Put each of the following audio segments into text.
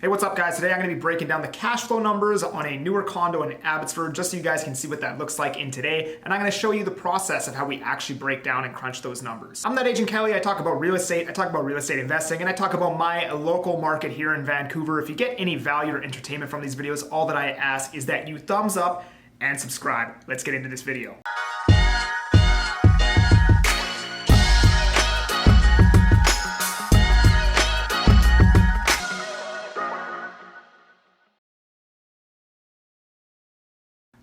Hey, what's up guys? Today I'm going to be breaking down the cash flow numbers on a newer condo in Abbotsford just so you guys can see what that looks like in today, and I'm going to show you the process of how we actually break down and crunch those numbers. I'm that agent Kelly. I talk about real estate, I talk about real estate investing, and I talk about my local market here in Vancouver. If you get any value or entertainment from these videos, all that I ask is that you thumbs up and subscribe. Let's get into this video.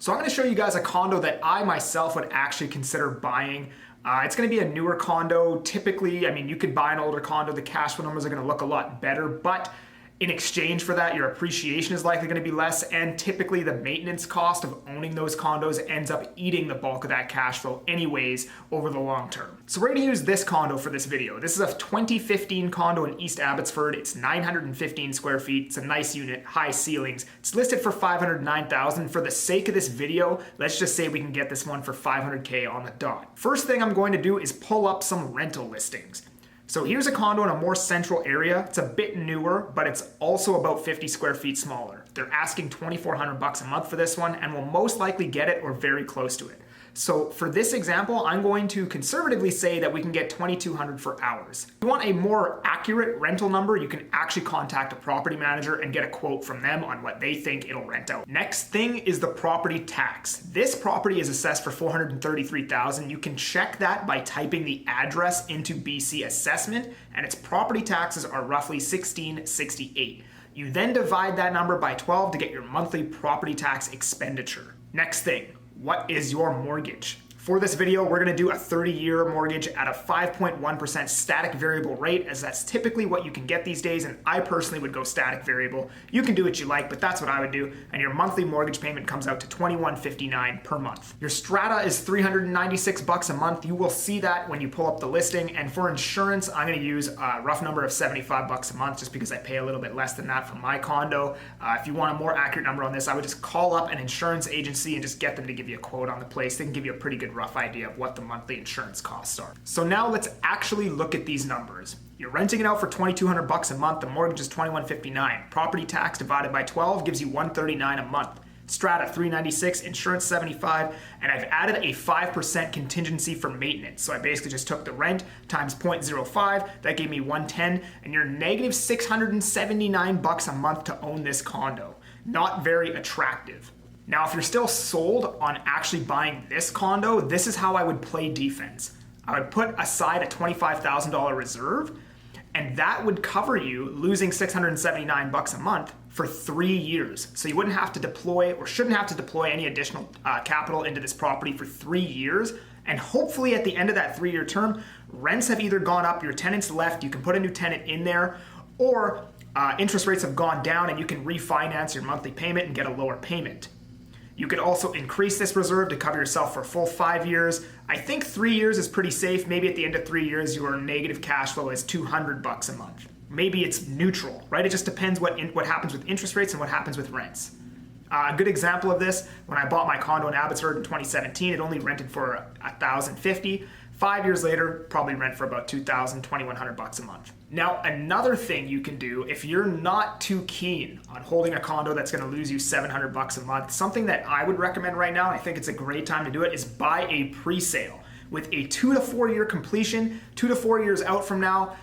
So I'm going to show you guys a condo that I myself would actually consider buying. It's going to be a newer condo. Typically, I mean, you could buy an older condo. The cash flow numbers are going to look a lot better, but in exchange for that, your appreciation is likely going to be less, and typically the maintenance cost of owning those condos ends up eating the bulk of that cash flow anyways over the long term. So we're going to use this condo for this video. This is a 2015 condo in East Abbotsford. It's 915 square feet. It's a nice unit, high ceilings. It's listed for $509,000. For the sake of this video, let's just say we can get this one for $500K on the dot. First thing I'm going to do is pull up some rental listings. So here's a condo in a more central area. It's a bit newer, but it's also about 50 square feet smaller. They're asking $2,400 a month for this one and will most likely get it or very close to it. So for this example, I'm going to conservatively say that we can get $2,200 for hours. If you want a more accurate rental number, you can actually contact a property manager and get a quote from them on what they think it'll rent out. Next thing is the property tax. This property is assessed for $433,000. You can check that by typing the address into BC assessment, and its property taxes are roughly $1,668. You then divide that number by 12 to get your monthly property tax expenditure. Next thing, what is your mortgage? For this video, we're gonna do a 30-year mortgage at a 5.1% static variable rate, as that's typically what you can get these days, and I personally would go static variable. You can do what you like, but that's what I would do, and your monthly mortgage payment comes out to $2,159 per month. Your strata is $396 a month. You will see that when you pull up the listing, and for insurance, I'm gonna use a rough number of $75 a month just because I pay a little bit less than that for my condo. If you want a more accurate number on this, I would just call up an insurance agency and just get them to give you a quote on the place. They can give you a pretty good rough idea of what the monthly insurance costs are. So now let's actually look at these numbers. You're renting it out for $2,200 a month. The mortgage is $2,159. Property tax divided by 12 gives you $139 a month. Strata $396, insurance $75, and I've added a 5% contingency for maintenance. So I basically just took the rent times 0.05, that gave me $110, and you're negative $679 a month to own this condo. Not very attractive. Now, if you're still sold on actually buying this condo, this is how I would play defense. I would put aside a $25,000 reserve, and that would cover you losing $679 a month for 3 years. So you wouldn't have to deploy or shouldn't have to deploy any additional capital into this property for 3 years. And hopefully at the end of that 3-year term, rents have either gone up, your tenants left, you can put a new tenant in there, or interest rates have gone down and you can refinance your monthly payment and get a lower payment. You could also increase this reserve to cover yourself for a full 5 years. I think 3 years is pretty safe. Maybe at the end of 3 years, your negative cash flow is $200 a month. Maybe it's neutral, right? It just depends what happens with interest rates and what happens with rents. A good example of this, when I bought my condo in Abbotsford in 2017, it only rented for $1,050. 5 years later, probably rent for about $2,000, $2,100 a month. Now, another thing you can do if you're not too keen on holding a condo that's gonna lose you $700 a month, something that I would recommend right now, and I think it's a great time to do it, is buy a pre-sale. With a 2 to 4 year completion, 2 to 4 years out from now,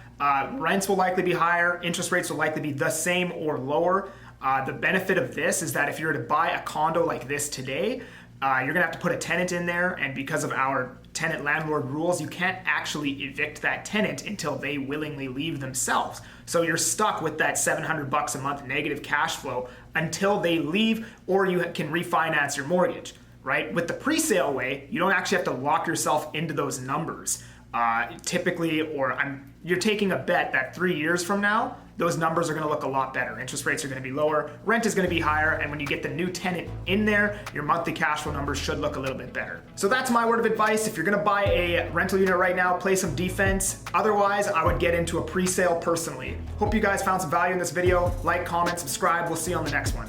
rents will likely be higher, interest rates will likely be the same or lower. The benefit of this is that if you were to buy a condo like this today, you're gonna have to put a tenant in there, and because of our tenant landlord rules, you can't actually evict that tenant until they willingly leave themselves. So you're stuck with that $700 a month negative cash flow until they leave, or you can refinance your mortgage, right? With the pre-sale way, you don't actually have to lock yourself into those numbers. Typically, you're taking a bet that 3 years from now, those numbers are gonna look a lot better. Interest rates are gonna be lower, rent is gonna be higher, and when you get the new tenant in there, your monthly cash flow numbers should look a little bit better. So that's my word of advice. If you're gonna buy a rental unit right now, play some defense. Otherwise, I would get into a pre-sale personally. Hope you guys found some value in this video. Like, comment, subscribe. We'll see you on the next one.